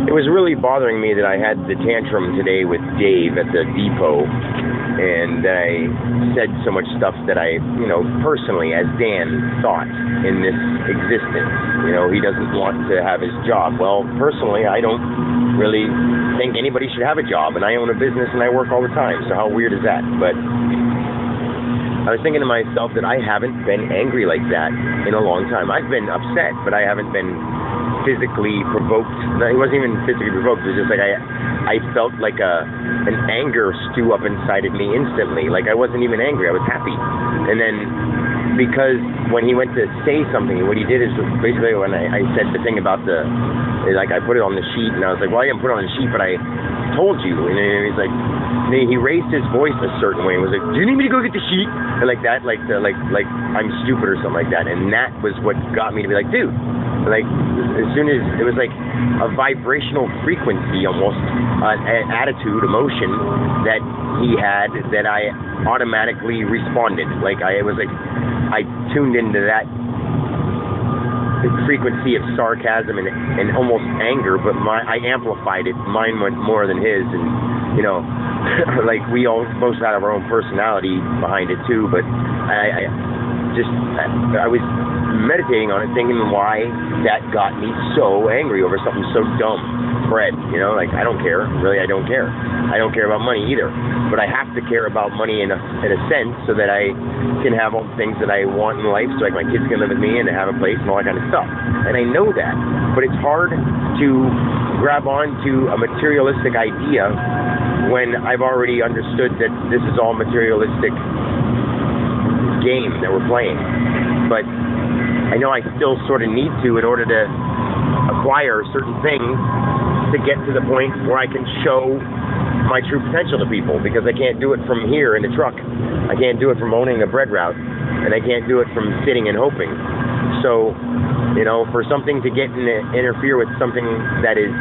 It was really bothering me that I had the tantrum today with Dave at the depot, and that I said so much stuff that I, personally, as Dan, thought in this existence. He doesn't want to have his job. Well, personally, I don't really think anybody should have a job, and I own a business and I work all the time, so how weird is that? But I was thinking to myself that I haven't been angry like that in a long time. I've been upset, but I haven't been physically provoked. No, it wasn't even physically provoked. It was just like I felt like an anger stew up inside of me instantly. Like I wasn't even angry. I was happy. And then because when he went to say something, what he did is basically when I said the thing about I put it on the sheet, and I was like, well, I didn't put it on the sheet, but I told you. And he's like, he raised his voice a certain way and was like, do you need me to go get the sheet? And like that, like I'm stupid or something like that. And that was what got me to be like, dude. Like, as soon as it was like a vibrational frequency, almost an attitude, emotion that he had, that I automatically responded. Like I tuned into that frequency of sarcasm and almost anger, but I amplified it. Mine went more than his, and like we all both had our own personality behind it too. But I was meditating on it, thinking why that got me so angry over something so dumb. Bread, like I don't care. Really, I don't care. I don't care about money either. But I have to care about money in a sense so that I can have all the things that I want in life, so like my kids can live with me and have a place and all that kind of stuff. And I know that. But it's hard to grab onto a materialistic idea when I've already understood that this is all materialistic game that we're playing. But I know I still sort of need to in order to acquire certain things to get to the point where I can show my true potential to people, because I can't do it from here in the truck. I can't do it from owning a bread route, and I can't do it from sitting and hoping. So, for something to get interfere with something that is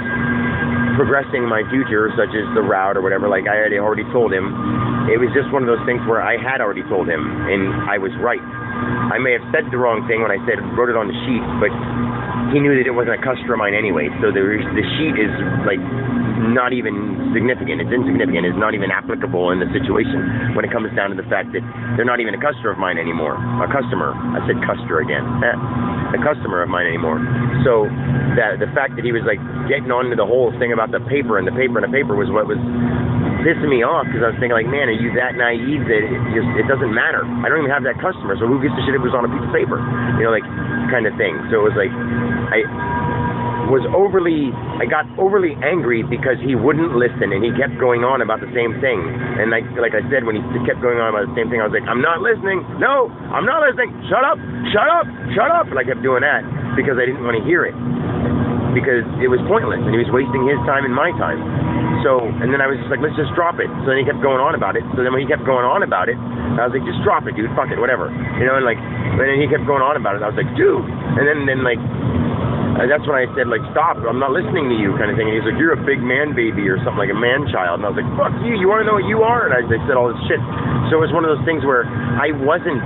progressing my future, such as the route or whatever, like I had already told him, it was just one of those things where I had already told him, and I was right. I may have said the wrong thing when I wrote it on the sheet, but he knew that it wasn't a customer of mine anyway, so the sheet is like not even significant. It's insignificant. It's not even applicable in the situation when it comes down to the fact that they're not even a customer of mine anymore. A customer. I said customer again. A customer of mine anymore. So the fact that he was like getting on to the whole thing about the paper and the paper and the paper was what was pissing me off, because I was thinking like, man, are you that naive that it doesn't matter? I don't even have that customer, so who gives a shit if it was on a piece of paper? Like kind of thing. So it was like I got overly angry because he wouldn't listen, and he kept going on about the same thing. And like I said, when he kept going on about the same thing, I was like, I'm not listening. No, I'm not listening. Shut up, shut up, shut up. And I kept doing that because I didn't want to hear it, because it was pointless, and he was wasting his time and my time. So, and then I was just like, let's just drop it. So then he kept going on about it. So then when he kept going on about it, I was like, just drop it, dude. Fuck it, whatever. And then he kept going on about it. I was like, dude. And then like, that's when I said, like, stop, I'm not listening to you, kind of thing. And he's like, you're a big man baby or something, like a man child. And I was like, fuck you, you want to know what you are? And I said all this shit. So it was one of those things where I wasn't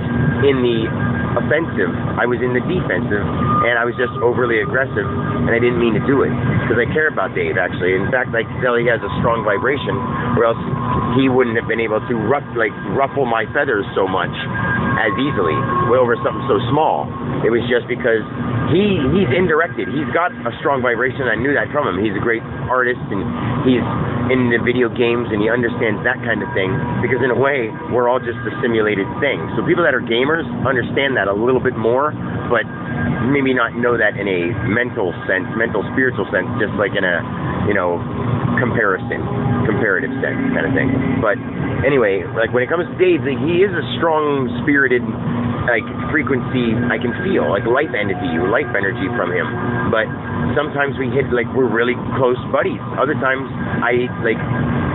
in the offensive, I was in the defensive, and I was just overly aggressive, and I didn't mean to do it, because I care about Dave, actually. In fact, I can tell he has a strong vibration, or else he wouldn't have been able to ruffle my feathers so much as easily over something so small. It was just because he's indirected. He's got a strong vibration. I knew that from him. He's a great artist, and he's in the video games, and he understands that kind of thing, because in a way, we're all just a simulated thing. So people that are gamers understand that a little bit more, but maybe not know that in a mental sense, spiritual sense, just like in a, comparative sense kind of thing. But anyway, like when it comes to Dave, he is a strong-spirited, like, frequency I can feel, like life energy from him. But sometimes we hit, like, we're really close buddies. Other times I, like,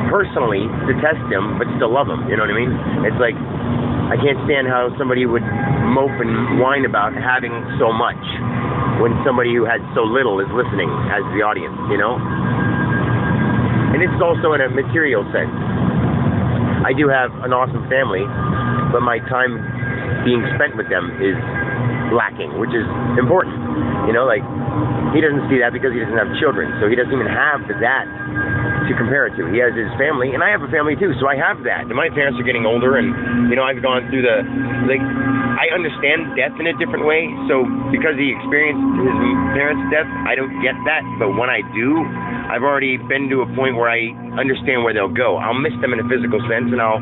personally detest him, but still love him. You know what I mean? It's like, I can't stand how somebody would mope and whine about having so much when somebody who had so little is listening as the audience, And it's also in a material sense. I do have an awesome family, but my time being spent with them is lacking, which is important. Like, He doesn't see that because he doesn't have children, so he doesn't even have that to compare it to. He has his family, and I have a family too, so I have that. And my parents are getting older, and I've gone through I understand death in a different way. So because he experienced his parents' death, I don't get that. But when I do, I've already been to a point where I understand where they'll go. I'll miss them in a physical sense, and I'll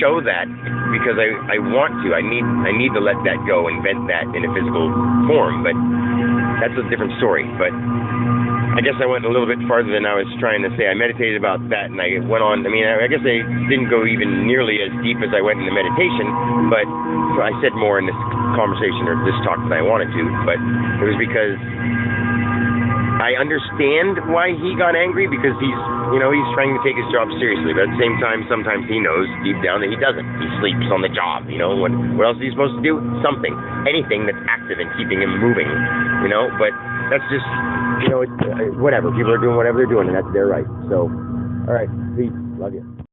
show that because I want to. I need to let that go and vent that in a physical form. But that's a different story. But I guess I went a little bit farther than I was trying to say. I meditated about that, and I went on. I guess I didn't go even nearly as deep as I went in the meditation, but I said more in this conversation or this talk than I wanted to. But it was because I understand why he got angry, because he's trying to take his job seriously. But at the same time, sometimes he knows deep down that he doesn't. He sleeps on the job. What else is he supposed to do? Something, anything that's active and keeping him moving. But that's just, whatever. People are doing whatever they're doing, and that's their right. So, all right, peace. Love you.